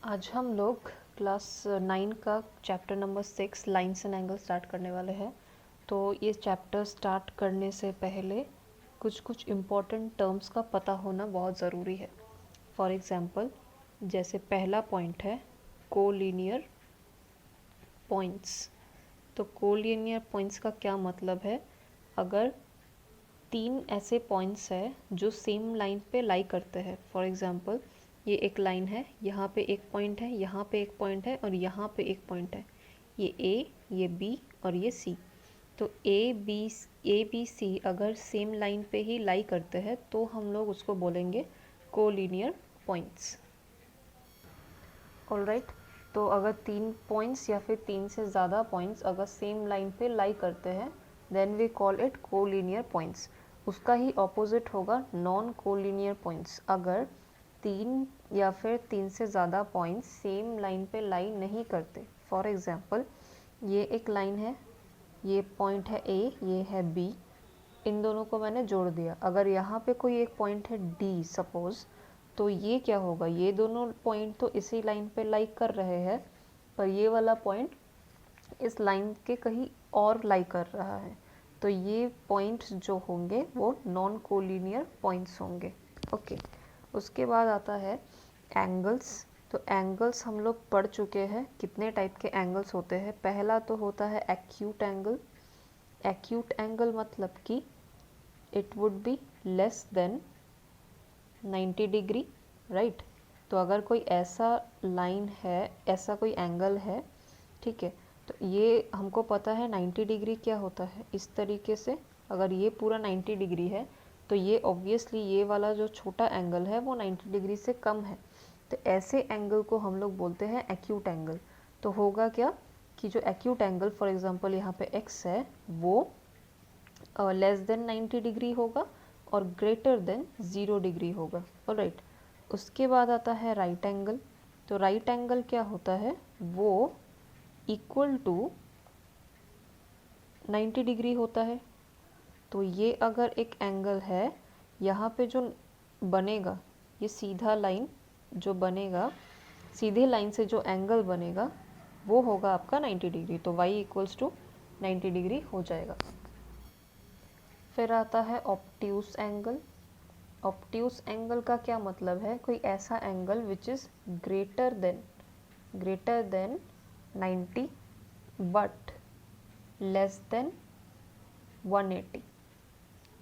आज हम लोग क्लास 9 का chapter number 6 lines and angle start करने वाले हैं। तो ये चैप्टर स्टार्ट करने से पहले कुछ कुछ इम्पॉर्टेंट टर्म्स का पता होना बहुत ज़रूरी है। फॉर एग्ज़ाम्पल, जैसे पहला पॉइंट है कोलिनियर पॉइंट्स। तो कोलिनियर पॉइंट्स का क्या मतलब है? अगर तीन ऐसे पॉइंट्स हैं जो सेम लाइन पे लाई करते हैं। फॉर एग्ज़ाम्पल, ये एक लाइन है, यहाँ पे एक पॉइंट है, यहाँ पे एक पॉइंट है और यहाँ पे एक पॉइंट है। ये ए, ये बी और ये सी। तो ए बी सी अगर सेम लाइन पे ही लाई करते हैं तो हम लोग उसको बोलेंगे कोलिनियर पॉइंट्स। ऑलराइट, तो अगर तीन पॉइंट्स या फिर तीन से ज़्यादा पॉइंट्स अगर सेम लाइन पे लाई करते हैं then we call it collinear points. उसका ही ऑपोजिट होगा नॉन कोलिनियर पॉइंट्स। अगर तीन या फिर तीन से ज़्यादा पॉइंट्स सेम लाइन पे लाई नहीं करते। फॉर एग्ज़ाम्पल, ये एक लाइन है, ये पॉइंट है ए, ये है बी, इन दोनों को मैंने जोड़ दिया। अगर यहाँ पे कोई एक पॉइंट है डी सपोज़, तो ये क्या होगा, ये दोनों पॉइंट तो इसी लाइन पे लाइक कर रहे हैं, पर ये वाला पॉइंट इस लाइन के कहीं और लाइक कर रहा है। तो ये पॉइंट्स जो होंगे वो नॉन कोलिनियर पॉइंट्स होंगे। ओके, उसके बाद आता है एंगल्स। तो एंगल्स हम लोग पढ़ चुके हैं, कितने टाइप के एंगल्स होते हैं। पहला तो होता है एक्यूट एंगल। एक्यूट एंगल मतलब कि it would be less than 90 degree, right. तो अगर कोई ऐसा लाइन है, ऐसा कोई एंगल है, ठीक है, तो ये हमको पता है 90 डिग्री क्या होता है। इस तरीके से अगर ये पूरा 90 डिग्री है तो ये ऑब्वियसली ये वाला जो छोटा एंगल है वो 90 डिग्री से कम है। तो ऐसे एंगल को हम लोग बोलते हैं एक्यूट एंगल। तो होगा क्या कि जो एक्यूट एंगल, फॉर एग्जांपल यहाँ पे x है, वो लेस देन 90 डिग्री होगा और ग्रेटर देन 0 डिग्री होगा। ऑलराइट, उसके बाद आता है राइट एंगल। तो राइट एंगल क्या होता है, वो इक्वल टू 90 डिग्री होता है। तो ये अगर एक एंगल है, यहाँ पे जो बनेगा, ये सीधा लाइन जो बनेगा, सीधे लाइन से जो एंगल बनेगा वो होगा आपका 90 डिग्री। तो y इक्वल्स टू 90 डिग्री हो जाएगा। फिर आता है ऑब्ट्यूस एंगल। ऑब्ट्यूस एंगल का क्या मतलब है, कोई ऐसा angle which is greater than 90 but less than 180।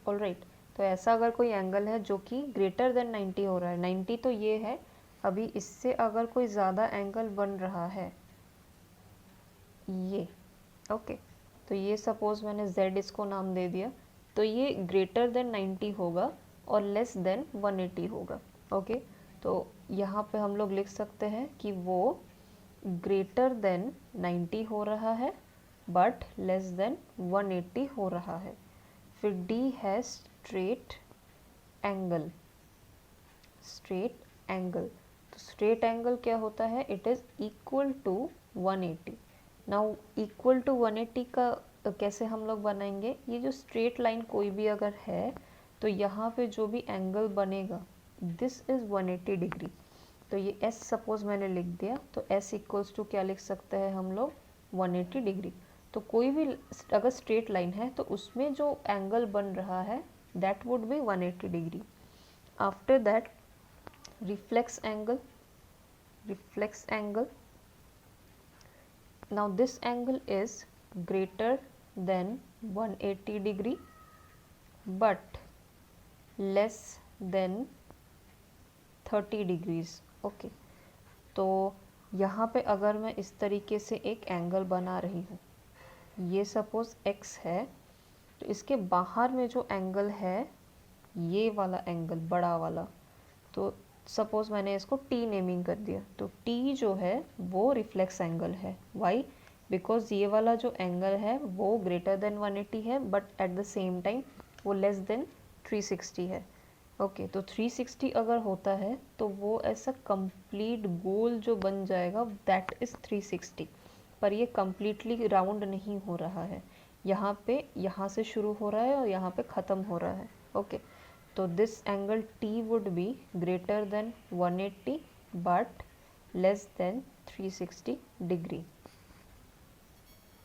Alright, तो ऐसा अगर कोई एंगल है जो कि ग्रेटर देन 90 हो रहा है, 90 तो ये है, अभी इससे अगर कोई ज़्यादा एंगल बन रहा है, ये ओके, तो ये सपोज़ मैंने z इसको नाम दे दिया, तो ये ग्रेटर देन 90 होगा और लेस देन 180 होगा। ओके, तो यहाँ पे हम लोग लिख सकते हैं कि वो ग्रेटर देन 90 हो रहा है बट लेस देन 180 हो रहा है। फिर D है स्ट्रेट एंगल। स्ट्रेट एंगल, तो स्ट्रेट एंगल क्या होता है, it is equal to 180। Now equal to 180 का कैसे हम लोग बनाएंगे, ये जो स्ट्रेट लाइन कोई भी अगर है तो यहाँ पे जो भी एंगल बनेगा दिस इज़ 180 डिग्री। तो ये S सपोज मैंने लिख दिया, तो S इक्वल्स टू क्या लिख सकते हैं हम लोग, 180 डिग्री। तो कोई भी अगर स्ट्रेट लाइन है तो उसमें जो एंगल बन रहा है that would B 180 degree. After that reflex angle. Now this angle is greater than 180 degree but less than 30 degrees. Okay, तो यहाँ पे अगर मैं इस तरीके से एक एंगल बना रही हूँ, ये सपोज x है, तो इसके बाहर में जो एंगल है ये वाला एंगल बड़ा वाला, तो सपोज़ मैंने इसको T नेमिंग कर दिया, तो T जो है वो रिफ्लेक्स एंगल है। वाई, बिकॉज ये वाला जो एंगल है वो ग्रेटर देन 180 है but at the same time वो लेस देन 360 है। ओके, तो 360 अगर होता है तो वो ऐसा कंप्लीट गोल जो बन जाएगा दैट इज़ 360, पर ये कम्प्लीटली राउंड नहीं हो रहा है, यहाँ पे यहाँ से शुरू हो रहा है और यहाँ पे ख़त्म हो रहा है। ओके, तो this angle T would be greater than 180 but less than 360 degree.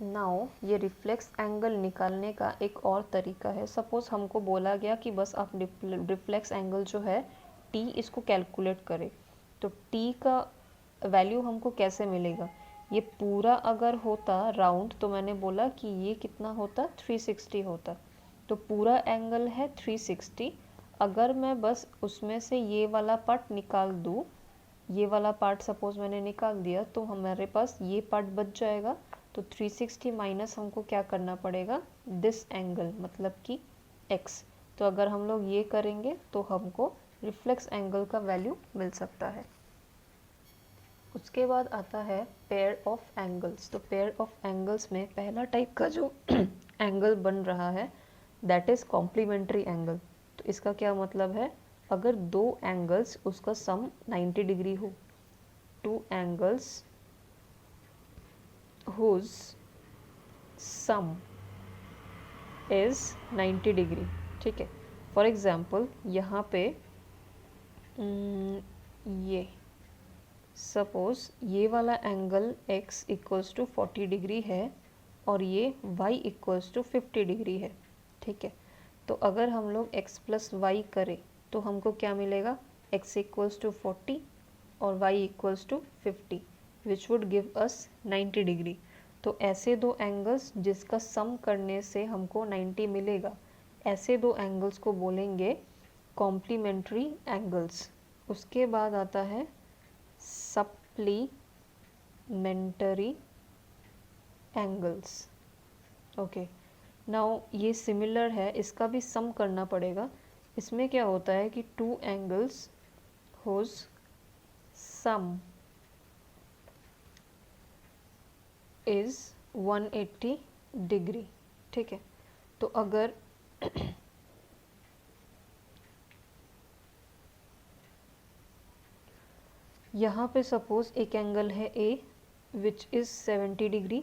Now ये रिफ्लेक्स एंगल निकालने का एक और तरीका है। सपोज़ हमको बोला गया कि बस आप रिफ्लेक्स एंगल जो है टी, इसको कैलकुलेट करें। तो टी का वैल्यू हमको कैसे मिलेगा? ये पूरा अगर होता राउंड तो मैंने बोला कि ये कितना होता, 360 होता। तो पूरा एंगल है 360। अगर मैं बस उसमें से ये वाला पार्ट निकाल दूँ, ये वाला पार्ट सपोज मैंने निकाल दिया, तो हमारे पास ये पार्ट बच जाएगा। तो 360 माइनस हमको क्या करना पड़ेगा, दिस एंगल मतलब कि x। तो अगर हम लोग ये करेंगे तो हमको रिफ्लेक्स एंगल का वैल्यू मिल सकता है। उसके बाद आता है पेयर ऑफ एंगल्स। तो पेयर ऑफ एंगल्स में पहला टाइप का जो एंगल बन रहा है दैट इज़ कॉम्प्लीमेंट्री एंगल। तो इसका क्या मतलब है, अगर दो एंगल्स उसका सम 90 डिग्री हो, two angles whose sum is 90 degree, ठीक है। फॉर एग्जाम्पल यहाँ पे ये सपोज ये वाला angle x equals to 40 degree है और ये y इक्वल्स टू 50 डिग्री है, ठीक है। तो अगर हम लोग x प्लस वाई करें तो हमको क्या मिलेगा, x इक्वल्स टू 40 और y equals to 50 which would give us 90 degree. तो ऐसे दो एंगल्स जिसका सम करने से हमको 90 मिलेगा, ऐसे दो एंगल्स को बोलेंगे कॉम्प्लीमेंट्री एंगल्स। उसके बाद आता है सप्लीमेंटरी एंगल्स। ओके, नाउ ये सिमिलर है, इसका भी सम करना पड़ेगा। इसमें क्या होता है कि two angles whose sum is 180 degree, ठीक है। तो अगर यहाँ पे सपोज एक एंगल है A विच इज़ 70 डिग्री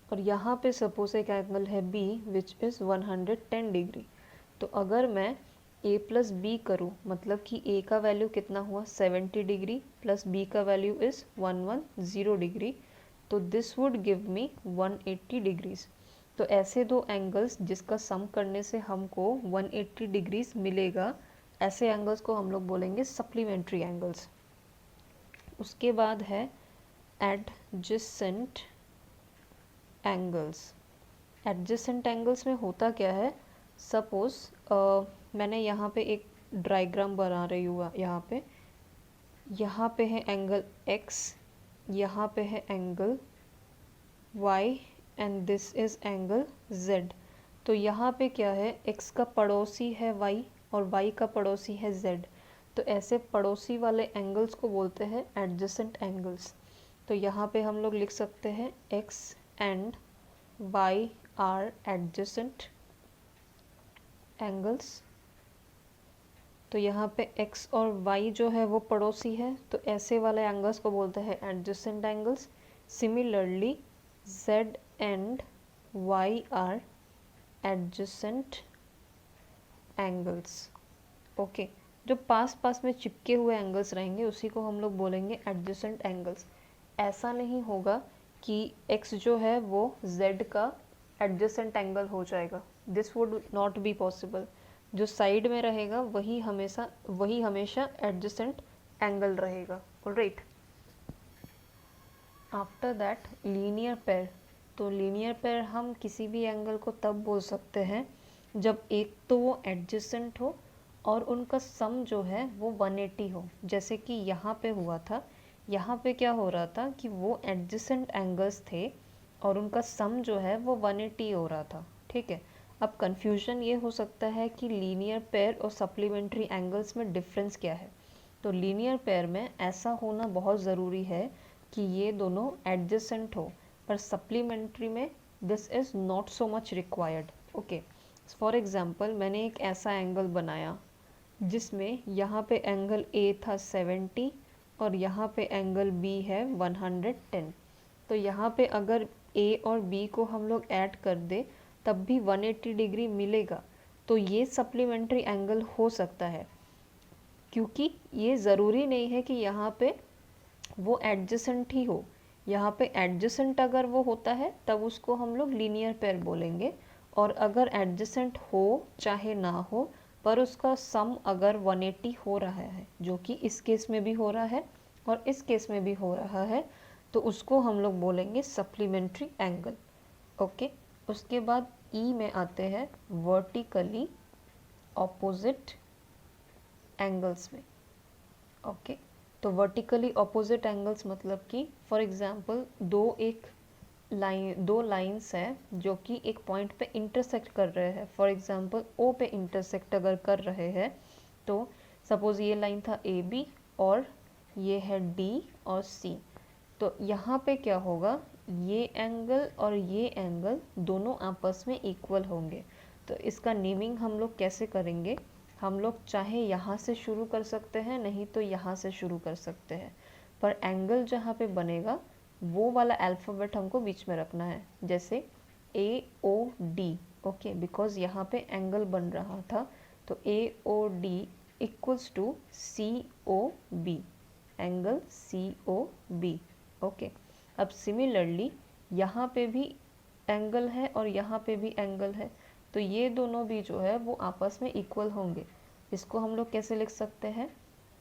और यहाँ पे सपोज एक एंगल है B विच इज़ 110 डिग्री। तो अगर मैं A प्लस बी करूँ, मतलब कि A का वैल्यू कितना हुआ 70 डिग्री प्लस B का वैल्यू इज़ 110 डिग्री, तो this would give me 180 degrees. तो ऐसे दो एंगल्स जिसका सम करने से हमको 180 डिग्रीज मिलेगा, ऐसे एंगल्स को हम लोग बोलेंगे सप्लीमेंट्री एंगल्स। उसके बाद है एडजेसेंट एंगल्स। एडजेसेंट एंगल्स में होता क्या है, सपोज मैंने यहाँ पे एक डायग्राम बना रही हूँ, यहाँ पे है एंगल x, यहाँ पे है angle y and this is angle z। तो यहाँ पे क्या है, x का पड़ोसी है y और y का पड़ोसी है z। तो ऐसे पड़ोसी वाले एंगल्स को बोलते हैं एडजेसेंट एंगल्स। तो यहाँ पे हम लोग लिख सकते हैं x and y are adjacent angles. तो यहाँ पे x और y जो है वो पड़ोसी है, तो ऐसे वाले एंगल्स को बोलते हैं adjacent angles. Similarly z and y are adjacent angles. Okay, जो पास पास में चिपके हुए एंगल्स रहेंगे उसी को हम लोग बोलेंगे एडजेसेंट एंगल्स। ऐसा नहीं होगा कि x जो है वो z का एडजेसेंट एंगल हो जाएगा, this would not be possible. जो साइड में रहेगा वही हमेशा एडजेसेंट एंगल रहेगा। Alright, after that linear pair. तो लीनियर पेयर हम किसी भी एंगल को तब बोल सकते हैं जब एक तो वो एडजेसेंट हो और उनका सम जो है वो 180 हो। जैसे कि यहाँ पे हुआ था, यहाँ पे क्या हो रहा था कि वो एडजेसेंट एंगल्स थे और उनका सम जो है वो 180 हो रहा था, ठीक है। अब कन्फ्यूजन ये हो सकता है कि लीनियर पेयर और सप्लीमेंट्री एंगल्स में डिफरेंस क्या है। तो लीनियर पेयर में ऐसा होना बहुत ज़रूरी है कि ये दोनों एडजेसेंट हो, पर सप्लीमेंट्री में this is not so much required. Okay, for example मैंने एक ऐसा एंगल बनाया जिसमें यहाँ पे एंगल A था 70 और यहाँ पे एंगल B है 110। तो यहाँ पे अगर A और B को हम लोग ऐड कर दे तब भी 180 डिग्री मिलेगा। तो ये सप्लीमेंट्री एंगल हो सकता है, क्योंकि ये ज़रूरी नहीं है कि यहाँ पे वो एडजेसेंट ही हो। यहाँ पे एडजेसेंट अगर वो होता है तब उसको हम लोग लीनियर पेयर बोलेंगे, और अगर एडजेसेंट हो चाहे ना हो पर उसका सम अगर 180 हो रहा है, जो कि इस केस में भी हो रहा है और इस केस में भी हो रहा है, तो उसको हम लोग बोलेंगे सप्लीमेंट्री एंगल। ओके, उसके बाद ई में आते हैं वर्टिकली ऑपोजिट एंगल्स में। ओके, तो वर्टिकली ऑपोजिट एंगल्स मतलब कि फॉर एग्जांपल दो लाइंस हैं जो कि एक पॉइंट पे इंटरसेक्ट कर रहे हैं। फॉर एग्जांपल ओ पे इंटरसेक्ट अगर कर रहे हैं, तो सपोज ये लाइन था ए बी और ये है डी और सी, तो यहाँ पे क्या होगा, ये एंगल और ये एंगल दोनों आपस में इक्वल होंगे। तो इसका नेमिंग हम लोग कैसे करेंगे, हम लोग चाहे यहाँ से शुरू कर सकते हैं, नहीं तो यहाँ से शुरू कर सकते हैं, पर एंगल जहाँ पे बनेगा वो वाला अल्फ़ाबेट हमको बीच में रखना है, जैसे A O D. Okay, because यहाँ पे एंगल बन रहा था, तो A O D equals to C O B, angle C O B. Okay, अब सिमिलरली यहाँ पे भी एंगल है और यहाँ पे भी एंगल है, तो ये दोनों भी जो है वो आपस में इक्वल होंगे। इसको हम लोग कैसे लिख सकते हैं,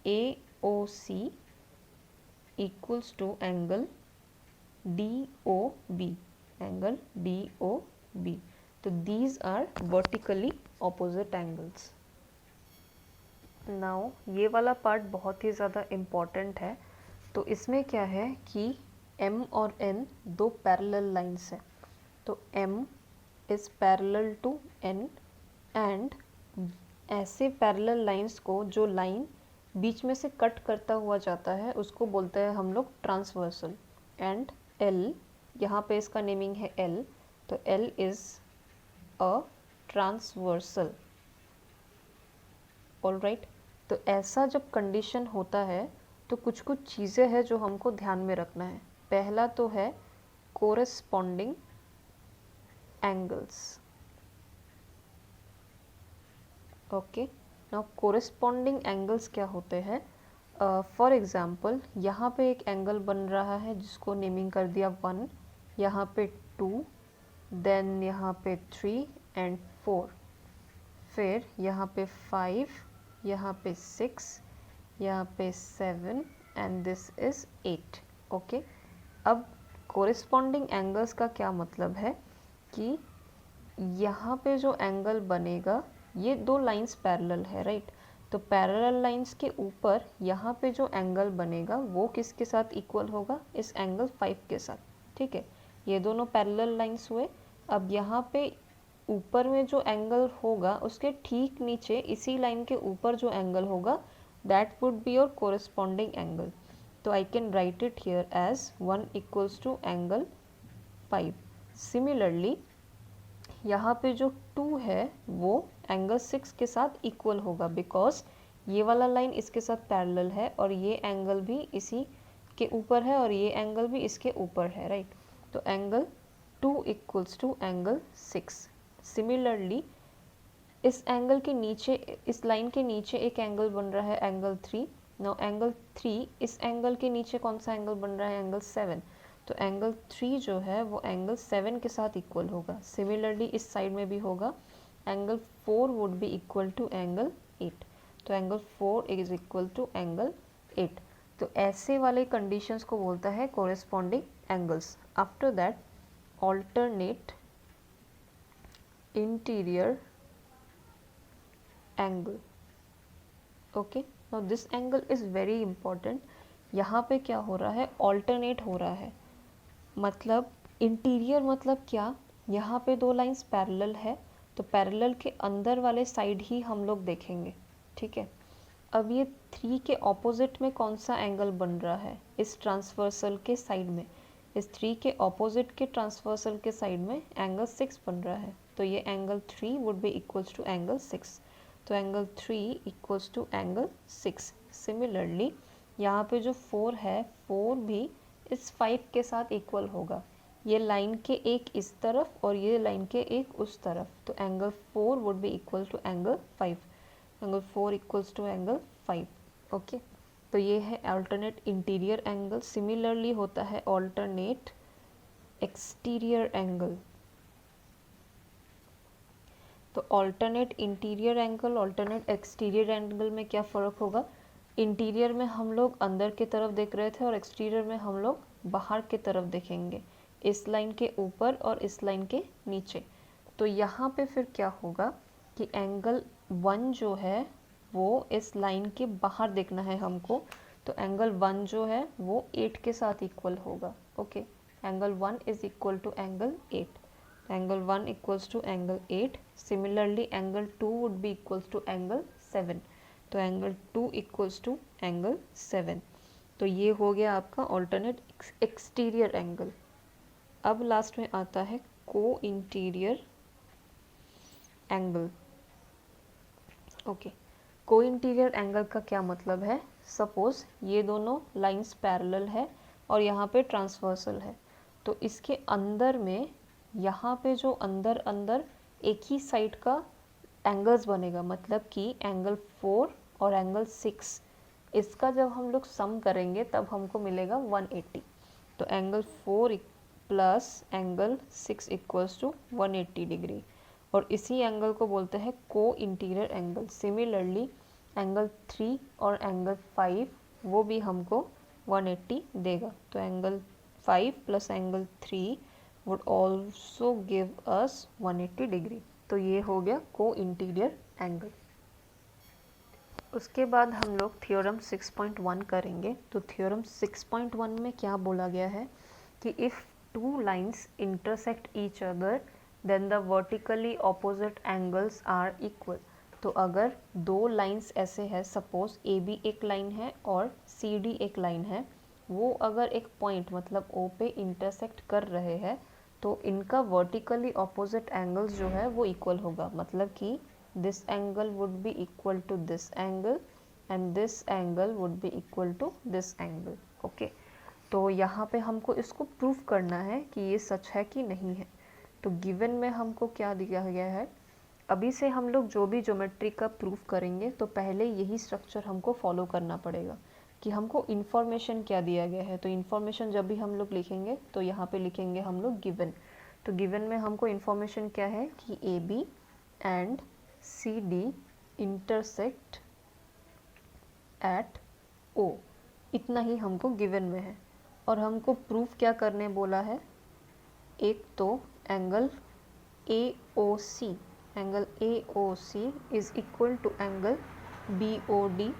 A O C equals to angle D O B, angle D O B. तो these are vertically opposite angles. Now ये वाला पार्ट बहुत ही ज़्यादा इम्पॉर्टेंट है। तो इसमें क्या है कि M और N दो पैरेलल लाइंस हैं, तो M is parallel to N, and ऐसे पैरेलल लाइंस को जो लाइन बीच में से कट करता हुआ जाता है उसको बोलते हैं हम लोग ट्रांसवर्सल। एंड L, यहाँ पे इसका नेमिंग है L, तो L is a transversal. Alright, तो ऐसा जब कंडीशन होता है तो कुछ कुछ चीज़ें हैं जो हमको ध्यान में रखना है। पहला तो है corresponding angles. Okay, now corresponding angles क्या होते हैं, फॉर एग्जांपल यहाँ पे एक एंगल बन रहा है जिसको नेमिंग कर दिया 1, यहाँ पे 2, देन यहाँ पे 3 एंड 4, फिर यहाँ पे 5, यहाँ पे 6, यहाँ पे 7 एंड दिस इज़ 8। ओके, अब कोरिस्पॉन्डिंग एंगल्स का क्या मतलब है कि यहाँ पे जो एंगल बनेगा, ये दो लाइंस पैरेलल है, राइट, तो पैरेलल लाइंस के ऊपर यहाँ पे जो एंगल बनेगा वो किसके साथ इक्वल होगा, इस एंगल 5 के साथ। ठीक है, ये दोनों पैरेलल लाइंस हुए। अब यहाँ पे ऊपर में जो एंगल होगा उसके ठीक नीचे इसी लाइन के ऊपर जो एंगल होगा that would be your corresponding angle. तो I can write it here as 1 equals to angle 5। Similarly यहाँ पे जो 2 है वो एंगल 6 के साथ इक्वल होगा, बिकॉज ये वाला लाइन इसके साथ पैरेलल है और ये एंगल भी इसी के ऊपर है और ये एंगल भी इसके ऊपर है, राइट, तो angle 2 equals to angle 6। Similarly इस एंगल के नीचे, इस लाइन के नीचे एक एंगल बन रहा है एंगल 3। नाउ एंगल 3, इस एंगल के नीचे कौन सा एंगल बन रहा है, एंगल 7, तो एंगल 3 जो है वो एंगल 7 के साथ इक्वल होगा। सिमिलरली इस साइड में भी होगा, angle 4 would be equal to angle 8, तो angle 4 is equal to angle 8। तो ऐसे वाले कंडीशंस को बोलता है corresponding angles. After that alternate interior angle. Okay, now this angle is very important. यहाँ पे क्या हो रहा है, ऑल्टरनेट हो रहा है, मतलब इंटीरियर मतलब क्या, यहाँ पे दो लाइंस पैरेलल है तो पैरेलल के अंदर वाले साइड ही हम लोग देखेंगे। ठीक है, अब ये 3 के ऑपोजिट में कौन सा एंगल बन रहा है, इस ट्रांसवर्सल के साइड में, इस 3 के ऑपोजिट के ट्रांसवर्सल के साइड में एंगल 6 बन रहा है, तो ये angle 3 would be equals to angle 6, तो angle 3 equals to angle 6। Similarly यहाँ पे जो 4 है, 4 भी इस 5 के साथ इक्वल होगा, ये लाइन के एक इस तरफ और ये लाइन के एक उस तरफ, तो angle 4 would be equal to angle 5, angle 4 equals to angle 5। Okay, तो ये है अल्टरनेट इंटीरियर एंगल। सिमिलरली होता है अल्टरनेट एक्सटीरियर एंगल। तो alternate interior angle, alternate exterior angle में क्या फ़र्क होगा? इंटीरियर में हम लोग अंदर की तरफ देख रहे थे और एक्सटीरियर में हम लोग बाहर की तरफ देखेंगे, इस लाइन के ऊपर और इस लाइन के नीचे। तो यहाँ पे फिर क्या होगा कि एंगल 1 जो है वो इस लाइन के बाहर देखना है हमको, तो एंगल 1 जो है वो 8 के साथ इक्वल होगा। Okay, angle 1 is equal to angle 8, angle 1 equals to angle 8। Similarly angle 2 would be equals to angle 7, तो एंगल 2 इक्वल्स टू एंगल 7। तो ये हो गया आपका ऑल्टरनेट एक्सटीरियर एंगल। अब लास्ट में आता है को इंटीरियर एंगल। ओके, को इंटीरियर एंगल का क्या मतलब है? सपोज ये दोनों लाइंस पैरेलल है और यहाँ पे ट्रांसवर्सल है, तो इसके अंदर में यहाँ पे जो अंदर अंदर एक ही साइड का एंगल्स बनेगा, मतलब कि एंगल 4 और एंगल 6, इसका जब हम लोग सम करेंगे तब हमको मिलेगा 180। तो angle 4 plus angle 6 equals to 180 degree, और इसी एंगल को बोलते हैं को इंटीरियर एंगल। सिमिलरली एंगल 3 और एंगल 5 वो भी हमको 180 देगा। तो angle 5 plus angle 3 would also give us 180 degree. तो ये हो गया को इंटीरियर एंगल। उसके बाद हम लोग थ्योरम 6.1 करेंगे। तो थ्योरम 6.1 में क्या बोला गया है कि if two lines intersect each other then the vertically opposite angles are equal. तो अगर दो लाइंस ऐसे हैं, सपोज ए बी एक लाइन है और सी डी एक लाइन है, वो अगर एक पॉइंट मतलब ओ पे इंटरसेक्ट कर रहे हैं, तो इनका वर्टिकली ऑपोजिट एंगल्स जो है वो इक्वल होगा। मतलब कि this angle would be equal to this angle and this angle would be equal to this angle. Okay, तो यहाँ पे हमको इसको प्रूफ करना है कि ये सच है कि नहीं है। तो गिवन में हमको क्या दिया गया है, अभी से हम लोग जो भी ज्योमेट्री का प्रूफ करेंगे तो पहले यही स्ट्रक्चर हमको फॉलो करना पड़ेगा कि हमको इन्फॉर्मेशन क्या दिया गया है। तो इन्फॉर्मेशन जब भी हम लोग लिखेंगे तो यहाँ पे लिखेंगे हम लोग गिवन। तो गिवन में हमको इन्फॉर्मेशन क्या है कि A B and C D intersect at O, इतना ही हमको गिवन में है। और हमको प्रूफ क्या करने बोला है, एक तो angle A O C, angle A O C is equal to angle B O D,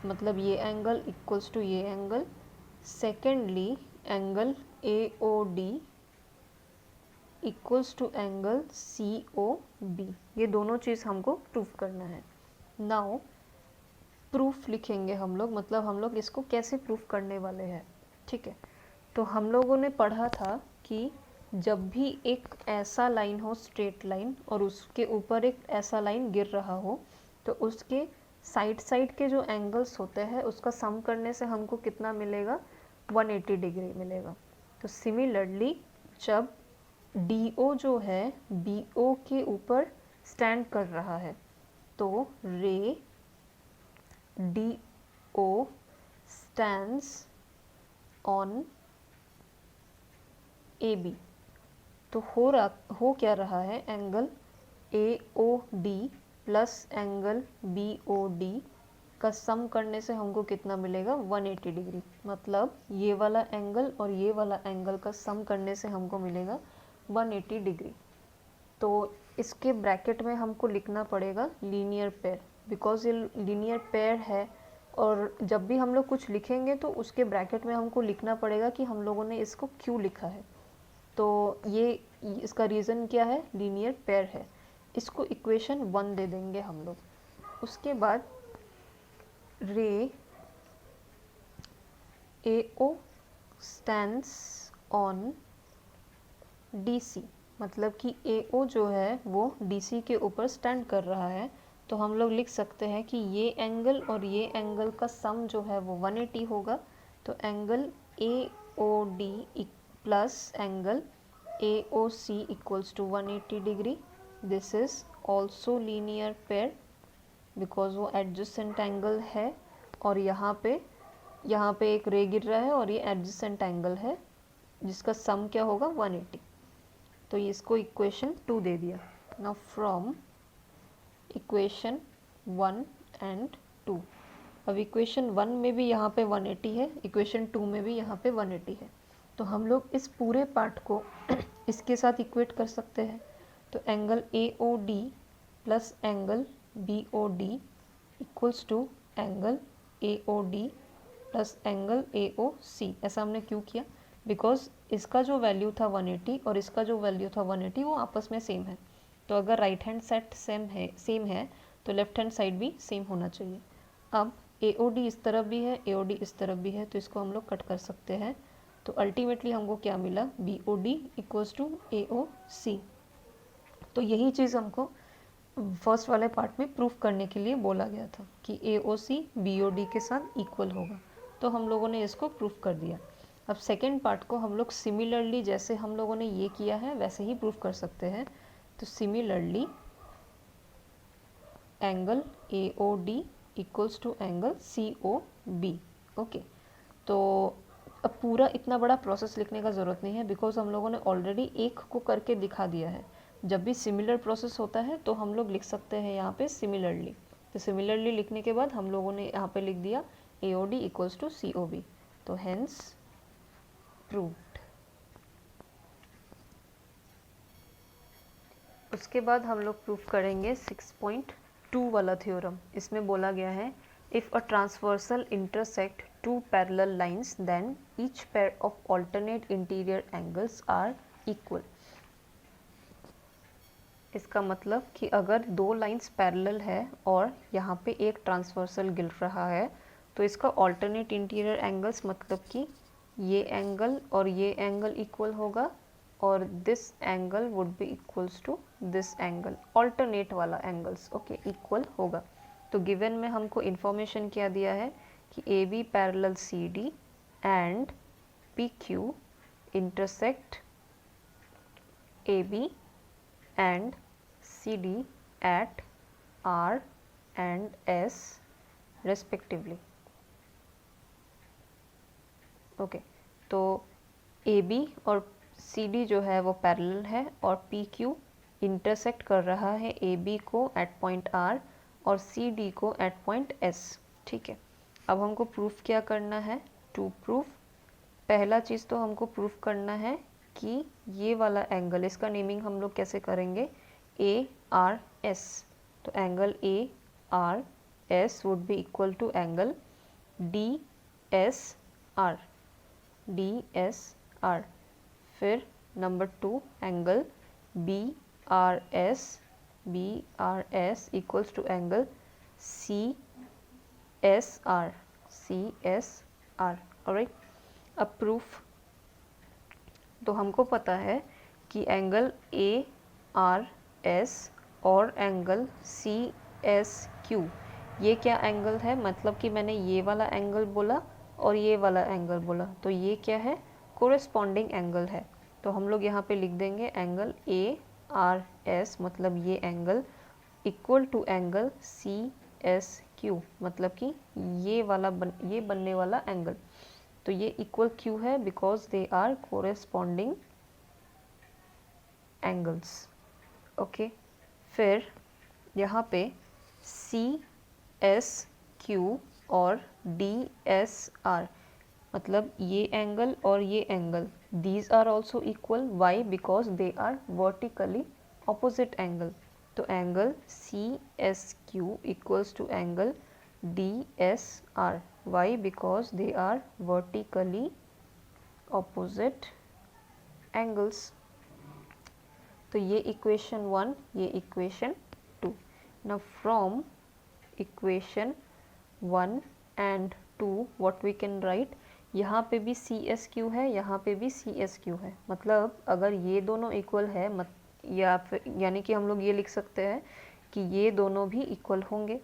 मतलब ये एंगल इक्वल्स टू ये angle. Secondly angle A O D equals to angle C O B, ये दोनों चीज़ हमको प्रूफ करना है। Now proof लिखेंगे हम लोग, मतलब हम लोग इसको कैसे प्रूफ करने वाले हैं। ठीक है, तो हम लोगों ने पढ़ा था कि जब भी एक ऐसा लाइन हो स्ट्रेट लाइन और उसके ऊपर एक ऐसा लाइन गिर रहा हो, तो उसके साइड साइड के जो एंगल्स होते हैं उसका सम करने से हमको कितना मिलेगा, 180 डिग्री मिलेगा। तो सिमिलरली जब डी ओ जो है बी ओ के ऊपर स्टैंड कर रहा है, तो ray D O stands on A B. तो हो क्या रहा है, angle A O D plus angle B O D का सम करने से हमको कितना मिलेगा, 180 डिग्री। मतलब ये वाला एंगल और ये वाला एंगल का सम करने से हमको मिलेगा 180 डिग्री। तो इसके ब्रैकेट में हमको लिखना पड़ेगा लीनियर पेयर, बिकॉज ये लीनियर पेयर है। और जब भी हम लोग कुछ लिखेंगे तो उसके ब्रैकेट में हमको लिखना पड़ेगा कि हम लोगों ने इसको क्यों लिखा है। तो ये इसका रीज़न क्या है, लीनियर पेयर है। इसको इक्वेशन 1 दे देंगे हम लोग। उसके बाद रे ए ओ स्टैंड्स ऑन डी सी, मतलब कि ए ओ जो है वो डी सी के ऊपर स्टैंड कर रहा है। तो हम लोग लिख सकते हैं कि ये एंगल और ये एंगल का सम जो है वो 180 होगा। तो angle A O D plus angle A O C equals to 180 degree. This is also linear pair because वो एडजेसेंट एंगल है। और यहाँ पे यहाँ पे एक रे गिर रहा है और ये एडजेसेंट एंगल है जिसका सम क्या होगा 180। तो ये इसको इक्वेशन 2 दे दिया। नाउ फ्रॉम इक्वेशन 1 एंड 2, अब इक्वेशन 1 में भी यहाँ पे 180 है, इक्वेशन 2 में भी यहाँ पे 180 है, तो हम लोग इस पूरे पार्ट को इसके साथ इक्वेट कर सकते हैं। तो angle AOD plus angle BOD equals to angle AOD plus angle AOC। ऐसा हमने क्यों किया? बिकॉज इसका जो वैल्यू था 180 और इसका जो वैल्यू था 180 वो आपस में सेम है। तो अगर राइट हैंड साइड सेम है तो लेफ्ट हैंड साइड भी सेम होना चाहिए। अब AOD इस तरफ भी है, AOD इस तरफ भी है, तो इसको हम लोग कट कर सकते हैं। तो अल्टीमेटली हमको क्या मिला? BOD equals to AOC। तो यही चीज़ हमको फर्स्ट वाले पार्ट में प्रूफ करने के लिए बोला गया था कि AOC BOD के साथ इक्वल होगा, तो हम लोगों ने इसको प्रूफ कर दिया। अब सेकेंड पार्ट को हम लोग सिमिलरली जैसे हम लोगों ने ये किया है वैसे ही प्रूफ कर सकते हैं। तो similarly angle AOD equals to angle COB। Okay, तो अब पूरा इतना बड़ा प्रोसेस लिखने का ज़रूरत नहीं है बिकॉज हम लोगों ने ऑलरेडी एक को करके दिखा दिया है। जब भी सिमिलर प्रोसेस होता है तो हम लोग लिख सकते हैं यहाँ पे सिमिलरली। तो सिमिलरली लिखने के बाद हम लोगों ने यहाँ पे लिख दिया AOD इक्वल्स टू COB। तो हेंस प्रूव्ड। उसके बाद हम लोग प्रूफ करेंगे 6.2 वाला थ्योरम। इसमें बोला गया है if a transversal intersect two parallel lines then each pair of alternate interior angles are equal. इसका मतलब कि अगर दो लाइंस पैरेलल है और यहाँ पे एक ट्रांसवर्सल गिर रहा है तो इसका ऑल्टरनेट इंटीरियर एंगल्स मतलब कि ये एंगल और ये एंगल इक्वल होगा और this angle would be equals to this angle, alternate वाला एंगल्स ओके इक्वल होगा। तो गिवन में हमको इन्फॉर्मेशन क्या दिया है कि AB parallel CD and PQ intersect AB and CD at R and S respectively। Okay, तो AB और CD जो है वो पैरेलल है और PQ इंटरसेक्ट कर रहा है AB को एट पॉइंट R और CD को एट पॉइंट S। ठीक है, अब हमको प्रूफ क्या करना है? टू प्रूफ पहला चीज़ तो हमको प्रूफ करना है कि ये वाला एंगल, इसका नेमिंग हम लोग कैसे करेंगे? ARS। तो angle ARS would be equal to angle DSR। फिर number 2 angle BRS equals to angle CSR। Alright, अब प्रूफ तो हमको पता है कि एंगल ARS और एंगल CSQ ये क्या एंगल है? मतलब कि मैंने ये वाला एंगल बोला और ये वाला एंगल बोला, तो ये क्या है? कोरेस्पॉन्डिंग एंगल है। तो हम लोग यहाँ पे लिख देंगे एंगल ARS मतलब ये angle equal to angle CSQ मतलब कि ये वाला ये बनने वाला एंगल। तो ये इक्वल क्यों है? Because they are corresponding angles. Okay, फिर यहाँ पे CSQ और DSR मतलब ये एंगल और ये angle, these are also equal. Why? Because they are vertically opposite angle. तो angle CSQ equals to angle DSR। Why? Because they are vertically opposite angles. तो ये इक्वेशन 1, ये equation 2। Now from equation 1 and 2 what we can write? यहाँ पे भी CSQ है, यहाँ पे भी CSQ है। मतलब अगर ये दोनों इक्वल है या फिर यानी कि हम लोग ये लिख सकते हैं कि ये दोनों भी इक्वल होंगे।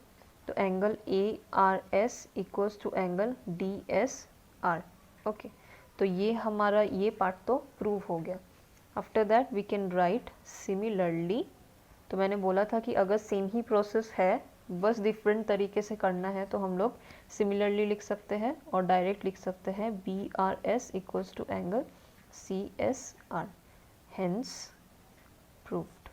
तो angle ARS equals to angle DSR। Okay, तो ये हमारा ये पार्ट तो प्रूव हो गया। After that we can write similarly. तो मैंने बोला था कि अगर सेम ही प्रोसेस है बस डिफरेंट तरीके से करना है तो हम लोग सिमिलरली लिख सकते हैं और डायरेक्ट लिख सकते हैं BRS equals to angle CSR, hence proved.